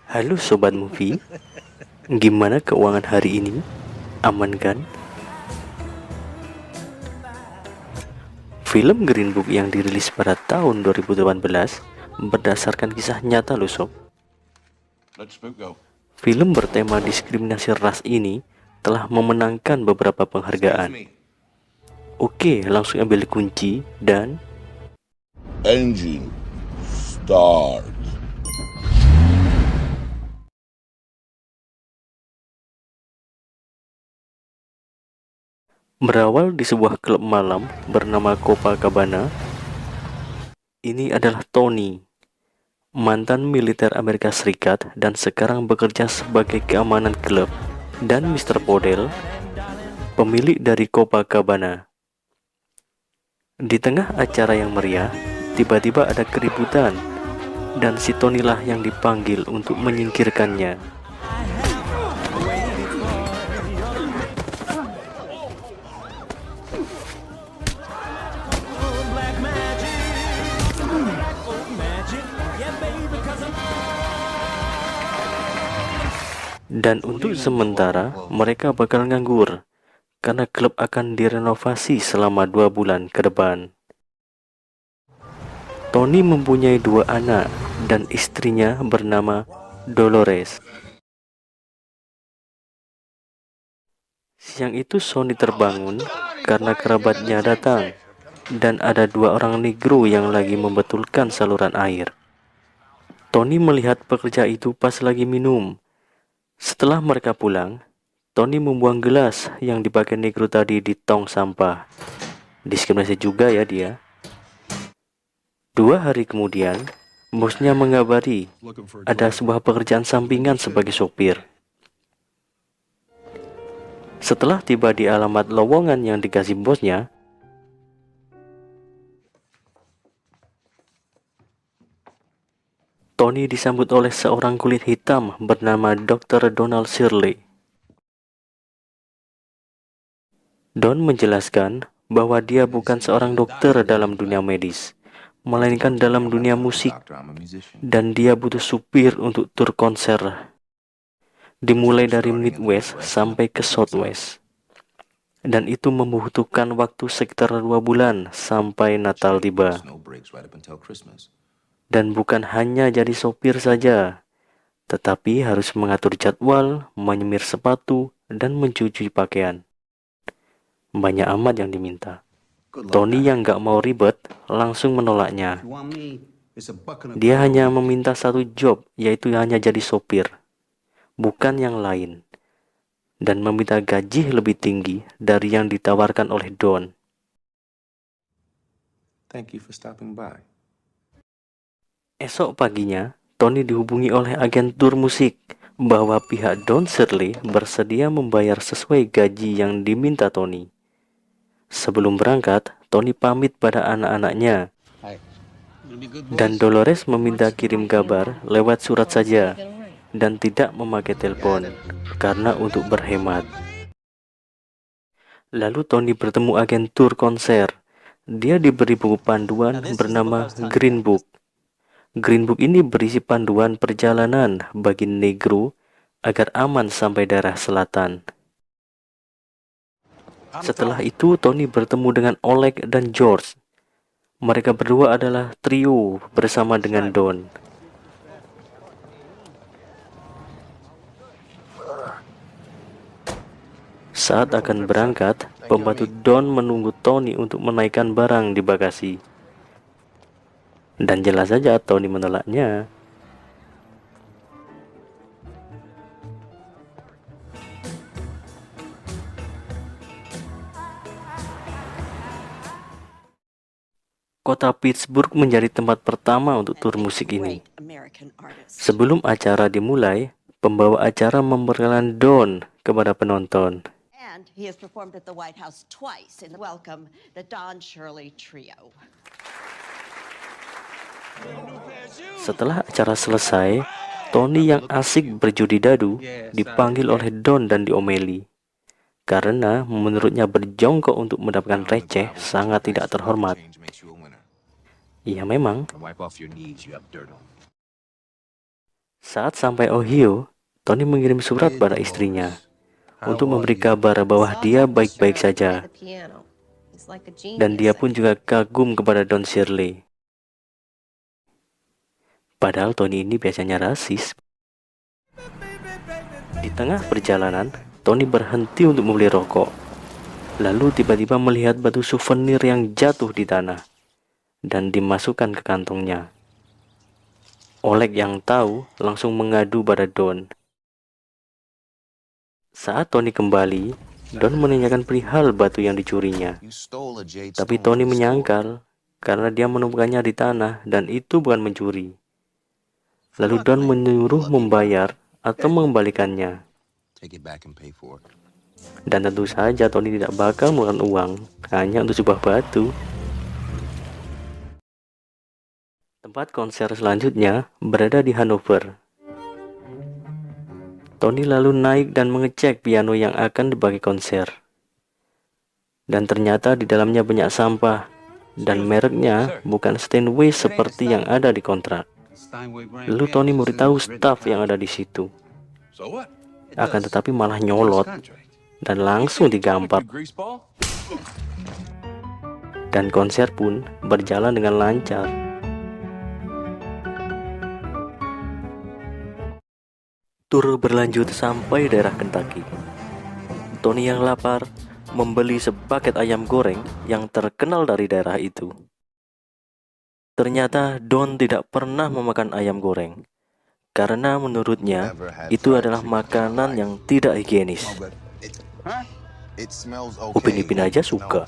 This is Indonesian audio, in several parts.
Halo Sobat Movie, gimana keuangan hari ini? Aman kan? Film Green Book yang dirilis pada tahun 2018 berdasarkan kisah nyata loh sob. Film bertema diskriminasi ras ini telah memenangkan beberapa penghargaan. Oke, langsung ambil kunci dan Engine start. berawal di sebuah klub malam bernama Copacabana. Ini adalah Tony, mantan militer Amerika Serikat dan sekarang bekerja sebagai keamanan klub, dan Mr. Podel, pemilik dari Copacabana. Di tengah acara yang meriah, tiba-tiba ada keributan, dan si Tony lah yang dipanggil untuk menyingkirkannya. Dan untuk sementara mereka bakal nganggur karena klub akan direnovasi selama 2 bulan ke depan. Tony mempunyai 2 anak dan istrinya bernama Dolores. Siang itu Sony terbangun karena kerabatnya datang dan ada 2 orang negro yang lagi membetulkan saluran air. Tony melihat pekerja itu pas lagi minum. Setelah mereka pulang, Tony membuang gelas yang dipakai negro tadi di tong sampah. Diskriminasi juga ya dia. 2 hari kemudian, bosnya mengabari ada sebuah pekerjaan sampingan sebagai sopir. Setelah tiba di alamat lowongan yang dikasih bosnya, Tony disambut oleh seorang kulit hitam bernama Dr. Donald Shirley. Don menjelaskan bahwa dia bukan seorang dokter dalam dunia medis, melainkan dalam dunia musik, dan dia butuh supir untuk tur konser, dimulai dari Midwest sampai ke Southwest. Dan itu membutuhkan waktu sekitar 2 bulan sampai Natal tiba. Dan bukan hanya jadi sopir saja, tetapi harus mengatur jadwal, menyemir sepatu, dan mencuci pakaian. Banyak amat yang diminta. Tony yang gak mau ribet langsung menolaknya. Dia hanya meminta satu job, yaitu hanya jadi sopir, bukan yang lain, dan meminta gaji lebih tinggi dari yang ditawarkan oleh Don. Thank you for stopping by. Esok paginya, Tony dihubungi oleh agen tur musik bahwa pihak Don Shirley bersedia membayar sesuai gaji yang diminta Tony. Sebelum berangkat, Tony pamit pada anak-anaknya, dan Dolores meminta kirim kabar lewat surat saja dan tidak memakai telepon karena untuk berhemat. Lalu Tony bertemu agen tur konser. Dia diberi buku panduan bernama Green Book. Green Book ini berisi panduan perjalanan bagi negro agar aman sampai daerah selatan. Setelah itu Tony bertemu dengan Oleg dan George. Mereka berdua adalah trio bersama dengan Don. Saat akan berangkat, pembantu Don menunggu Tony untuk menaikkan barang di bagasi. Dan jelas saja Tony menolaknya. Kota Pittsburgh menjadi tempat pertama untuk tur musik ini. Sebelum acara dimulai, pembawa acara memperkenalkan Don kepada penonton. He has performed at the White House twice in the welcome the Don Shirley Trio. Setelah acara selesai, Tony yang asik berjudi dadu dipanggil oleh Don dan diomeli. Karena menurutnya berjongkok untuk mendapatkan receh sangat tidak terhormat. Iya memang. Saat sampai Ohio, Tony mengirim surat pada istrinya untuk memberi kabar bahwa dia baik-baik saja. Dan dia pun juga kagum kepada Don Shirley. Padahal Tony ini biasanya rasis. Di tengah perjalanan, Tony berhenti untuk membeli rokok. Lalu tiba-tiba melihat batu souvenir yang jatuh di tanah dan dimasukkan ke kantongnya. Oleg yang tahu langsung mengadu pada Don. Saat Tony kembali, Don menanyakan perihal batu yang dicurinya. Tapi Tony menyangkal karena dia menemukannya di tanah dan itu bukan mencuri. Lalu Don menyuruh membayar atau mengembalikannya. Dan tentu saja Tony tidak bakal mengeluarkan uang hanya untuk sebuah batu. Tempat konser selanjutnya berada di Hanover. Tony lalu naik dan mengecek piano yang akan dipakai konser. Dan ternyata di dalamnya banyak sampah dan mereknya bukan Steinway seperti yang ada di kontrak. Lalu Tony memberitahu staf yang ada di situ. Akan tetapi malah nyolot dan langsung digampar. Dan konser pun berjalan dengan lancar. Tur berlanjut sampai daerah Kentucky. Tony yang lapar membeli sepaket ayam goreng yang terkenal dari daerah itu. Ternyata Don tidak pernah memakan ayam goreng karena menurutnya itu adalah makanan yang tidak higienis. Upin Ipin aja suka.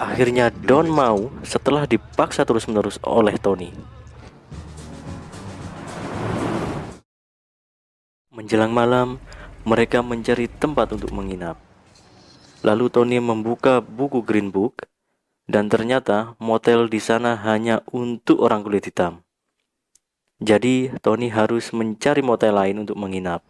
Akhirnya Don mau setelah dipaksa terus-menerus oleh Tony. Menjelang malam, mereka mencari tempat untuk menginap. Lalu Tony membuka buku Green Book, dan ternyata motel di sana hanya untuk orang kulit hitam. Jadi Tony harus mencari motel lain untuk menginap.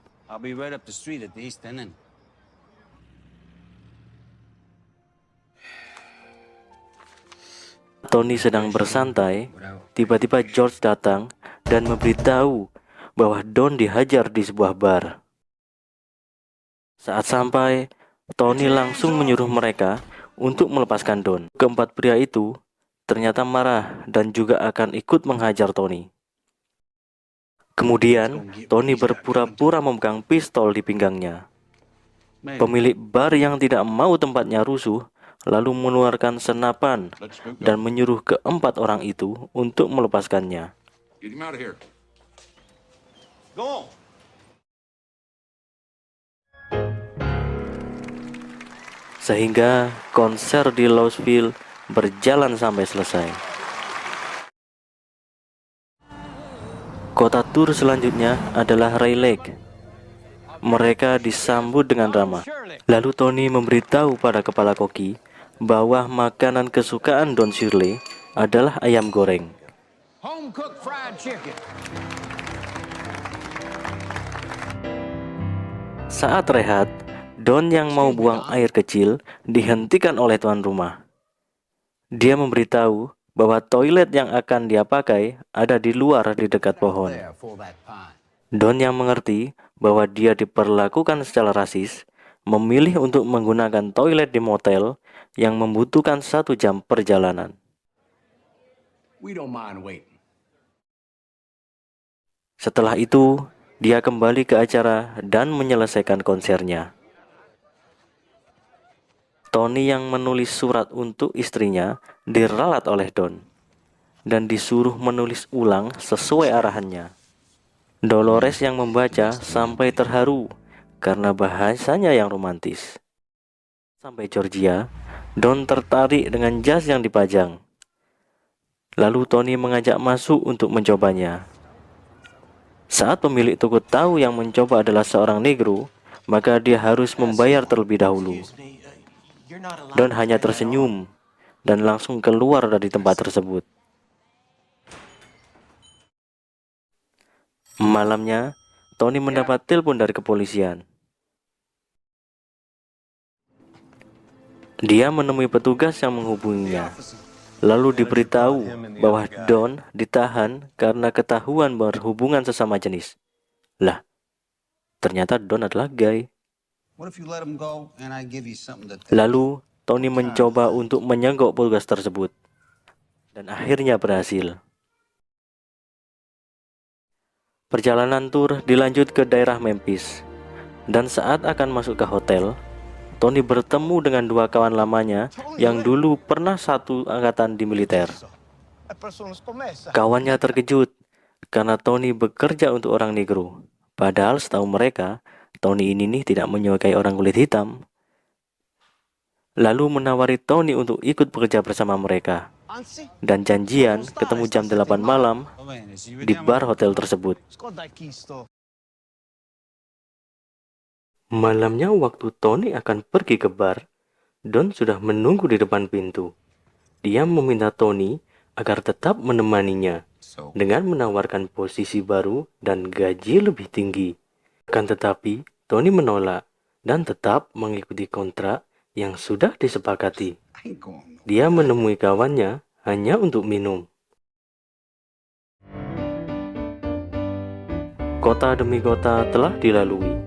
Tony sedang bersantai, tiba-tiba George datang dan memberitahu bahwa Don dihajar di sebuah bar. Saat sampai, Tony langsung menyuruh mereka untuk melepaskan Don. Keempat pria itu ternyata marah dan juga akan ikut menghajar Tony. Kemudian, Tony berpura-pura memegang pistol di pinggangnya. Pemilik bar yang tidak mau tempatnya rusuh lalu mengeluarkan senapan dan menyuruh keempat orang itu untuk melepaskannya. Sehingga konser di Louisville berjalan sampai selesai. Kota tur selanjutnya adalah Ray Lake. Mereka disambut dengan ramah. Lalu Tony memberitahu pada kepala koki bahwa makanan kesukaan Don Shirley adalah ayam goreng. Saat rehat, Don yang mau buang air kecil dihentikan oleh tuan rumah. Dia memberitahu bahwa toilet yang akan dia pakai ada di luar di dekat pohon. Don yang mengerti bahwa dia diperlakukan secara rasis, memilih untuk menggunakan toilet di motel yang membutuhkan 1 jam perjalanan. Setelah itu, dia kembali ke acara dan menyelesaikan konsernya. Tony yang menulis surat untuk istrinya diralat oleh Don dan disuruh menulis ulang sesuai arahannya. Dolores yang membaca sampai terharu karena bahasanya yang romantis. Sampai Georgia, Don tertarik dengan jas yang dipajang. Lalu Tony mengajak masuk untuk mencobanya. Saat pemilik toko tahu yang mencoba adalah seorang negro, maka dia harus membayar terlebih dahulu. Don hanya tersenyum dan langsung keluar dari tempat tersebut. Malamnya, Tony mendapat telepon dari kepolisian. Dia menemui petugas yang menghubunginya. lalu diberitahu bahwa Don ditahan karena ketahuan berhubungan sesama jenis. Lah, ternyata Don adalah gay. Lalu Tony mencoba untuk menyenggok petugas tersebut dan akhirnya berhasil. Perjalanan tur dilanjut ke daerah Memphis, dan saat akan masuk ke hotel, Tony bertemu dengan dua kawan lamanya yang dulu pernah satu angkatan di militer. Kawannya terkejut karena Tony bekerja untuk orang negro. Padahal setahu mereka, Tony ini nih tidak menyukai orang kulit hitam. Lalu menawari Tony untuk ikut bekerja bersama mereka. Dan janjian ketemu jam 8 malam di bar hotel tersebut. Malamnya waktu Tony akan pergi ke bar, Don sudah menunggu di depan pintu. Dia meminta Tony agar tetap menemaninya dengan menawarkan posisi baru dan gaji lebih tinggi. Akan tetapi, Tony menolak dan tetap mengikuti kontrak yang sudah disepakati. Dia menemui kawannya hanya untuk minum. Kota demi kota telah dilalui.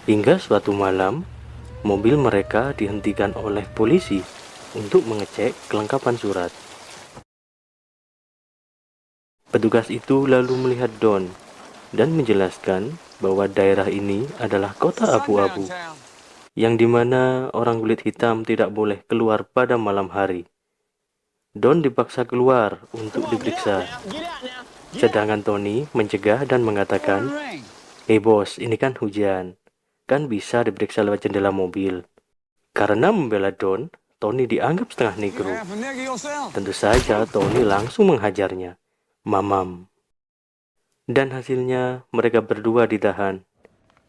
Hingga suatu malam, mobil mereka dihentikan oleh polisi untuk mengecek kelengkapan surat. Petugas itu lalu melihat Don dan menjelaskan bahwa daerah ini adalah kota abu-abu, yang dimana orang kulit hitam tidak boleh keluar pada malam hari. Don dipaksa keluar untuk diperiksa, sedangkan Tony mencegah dan mengatakan, "Hei bos, ini kan hujan. Kan bisa diperiksa lewat jendela mobil." Karena membela Don, Tony dianggap setengah negro. Tentu saja Tony langsung menghajarnya. Mamam. Dan hasilnya mereka berdua ditahan.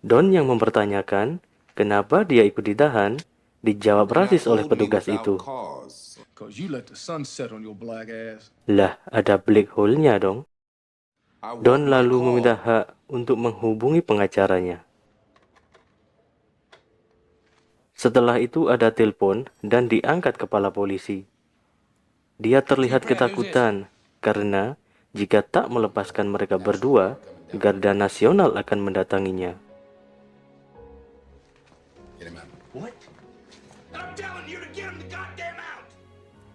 Don yang mempertanyakan kenapa dia ikut ditahan, dijawab rasis oleh petugas itu. Lah, ada black hole-nya dong. Don lalu meminta hak untuk menghubungi pengacaranya. Setelah itu ada telepon dan diangkat kepala polisi. Dia terlihat ketakutan karena jika tak melepaskan mereka berdua, Garda Nasional akan mendatanginya.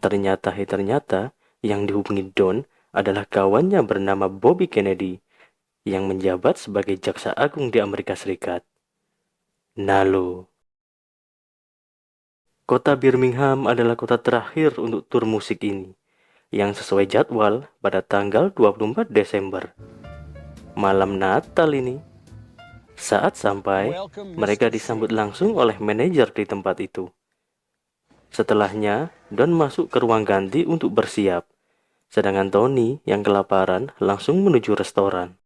Ternyata yang dihubungi Don adalah kawannya bernama Bobby Kennedy yang menjabat sebagai jaksa agung di Amerika Serikat. Nalo. Kota Birmingham adalah kota terakhir untuk tur musik ini, yang sesuai jadwal pada tanggal 24 Desember. Malam Natal ini. Saat sampai, mereka disambut langsung oleh manajer di tempat itu. Setelahnya, Don masuk ke ruang ganti untuk bersiap, sedangkan Tony yang kelaparan langsung menuju restoran.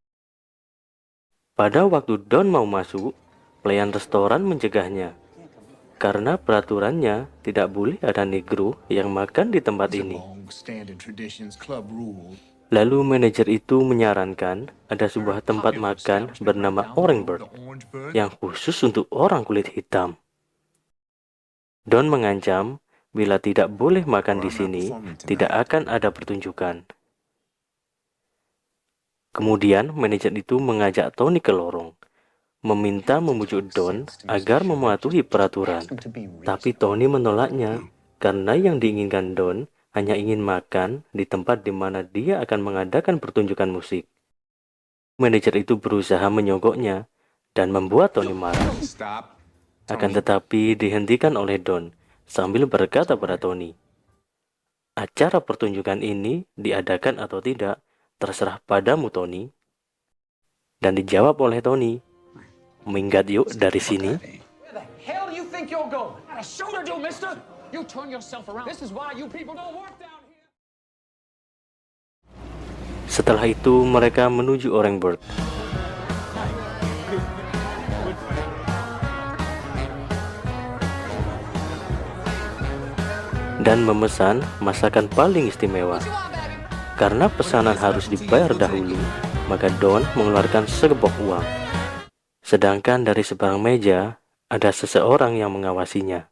Pada waktu Don mau masuk, pelayan restoran mencegahnya. Karena peraturannya tidak boleh ada negro yang makan di tempat ini. Lalu manajer itu menyarankan ada sebuah tempat makan bernama Orange Bird yang khusus untuk orang kulit hitam. Don mengancam bila tidak boleh makan di sini, tidak akan ada pertunjukan. Kemudian manajer itu mengajak Tony ke lorong, meminta membujuk Don agar mematuhi peraturan. Tapi Tony menolaknya karena yang diinginkan Don hanya ingin makan di tempat di mana dia akan mengadakan pertunjukan musik. Manajer itu berusaha menyogoknya dan membuat Tony marah. Akan tetapi dihentikan oleh Don sambil berkata pada Tony, "Acara pertunjukan ini diadakan atau tidak terserah padamu, Tony." Dan dijawab oleh Tony, "Minggat yuk dari sini." Setelah itu mereka menuju Orange Bird. Dan memesan masakan paling istimewa. Karena pesanan harus dibayar dahulu, maka Don mengeluarkan segepok uang. Sedangkan dari seberang meja, ada seseorang yang mengawasinya.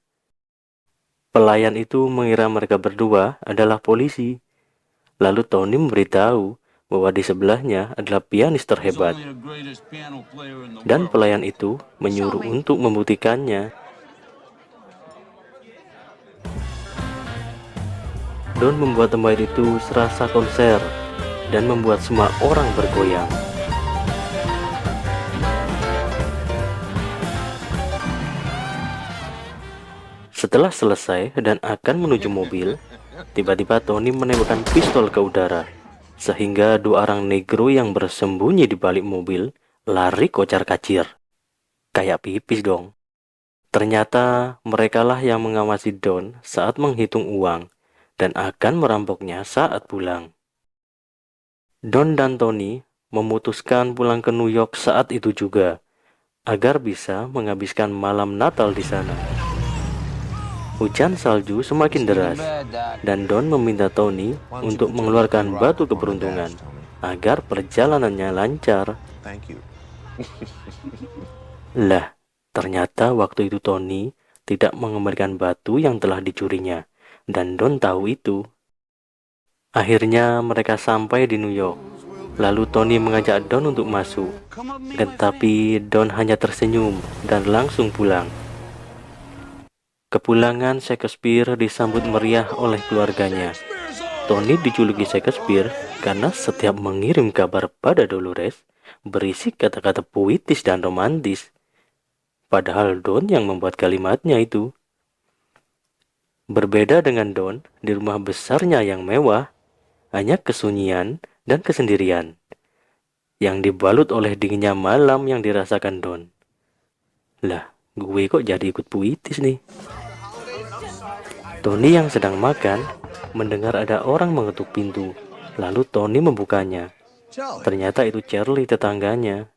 Pelayan itu mengira mereka berdua adalah polisi. Lalu Tony memberitahu bahwa di sebelahnya adalah pianis terhebat. Dan pelayan itu menyuruh untuk membuktikannya. Don membuat tempat itu serasa konser dan membuat semua orang bergoyang. Setelah selesai dan akan menuju mobil, tiba-tiba Tony menembakkan pistol ke udara, sehingga dua orang negro yang bersembunyi di balik mobil lari kocar-kacir. Kayak pipis dong. Ternyata merekalah yang mengawasi Don saat menghitung uang dan akan merampoknya saat pulang. Don dan Tony memutuskan pulang ke New York saat itu juga, agar bisa menghabiskan malam Natal di sana. Hujan salju semakin deras, dan Don meminta Tony untuk mengeluarkan batu keberuntungan agar perjalanannya lancar. Thank you. Lah, ternyata waktu itu Tony tidak mengembalikan batu yang telah dicurinya, dan Don tahu itu. Akhirnya mereka sampai di New York. Lalu Tony mengajak Don untuk masuk, tetapi Don hanya tersenyum dan langsung pulang. Kepulangan Shakespeare disambut meriah oleh keluarganya. Tony dijuluki Shakespeare karena setiap mengirim kabar pada Dolores berisi kata-kata puitis dan romantis. Padahal Don yang membuat kalimatnya itu. Berbeda dengan Don, di rumah besarnya yang mewah, hanya kesunyian dan kesendirian yang dibalut oleh dinginnya malam yang dirasakan Don. Lah, gue kok jadi ikut puitis nih. Tony yang sedang makan mendengar ada orang mengetuk pintu. Lalu Tony membukanya. Ternyata itu Charlie, tetangganya.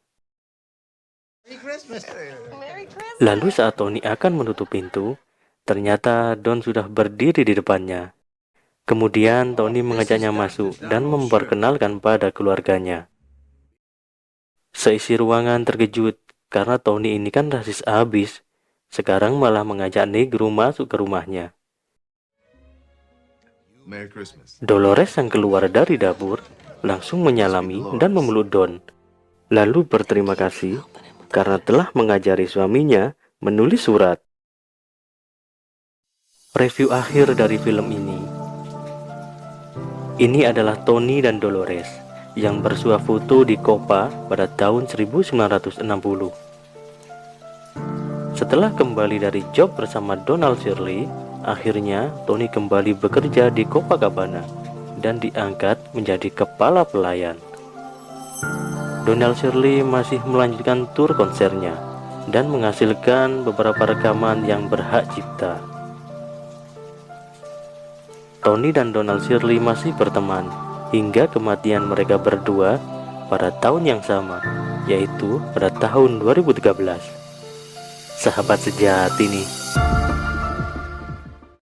Lalu saat Tony akan menutup pintu, ternyata Don sudah berdiri di depannya. Kemudian Tony mengajaknya masuk dan memperkenalkan pada keluarganya. Seisi ruangan terkejut karena Tony ini kan rasis abis. Sekarang malah mengajak negro masuk ke rumahnya. Merry Christmas. Dolores yang keluar dari dapur langsung menyalami dan memeluk Don. Lalu berterima kasih karena telah mengajari suaminya menulis surat. Review akhir dari film ini. Ini adalah Tony dan Dolores yang bersuah foto di Copa pada tahun 1960. Setelah kembali dari job bersama Donald Shirley, akhirnya Tony kembali bekerja di Copacabana dan diangkat menjadi kepala pelayan. Donald Shirley masih melanjutkan tur konsernya dan menghasilkan beberapa rekaman yang berhak cipta. Tony dan Donald Shirley masih berteman hingga kematian mereka berdua pada tahun yang sama, yaitu pada tahun 2013. Sahabat sejati nih.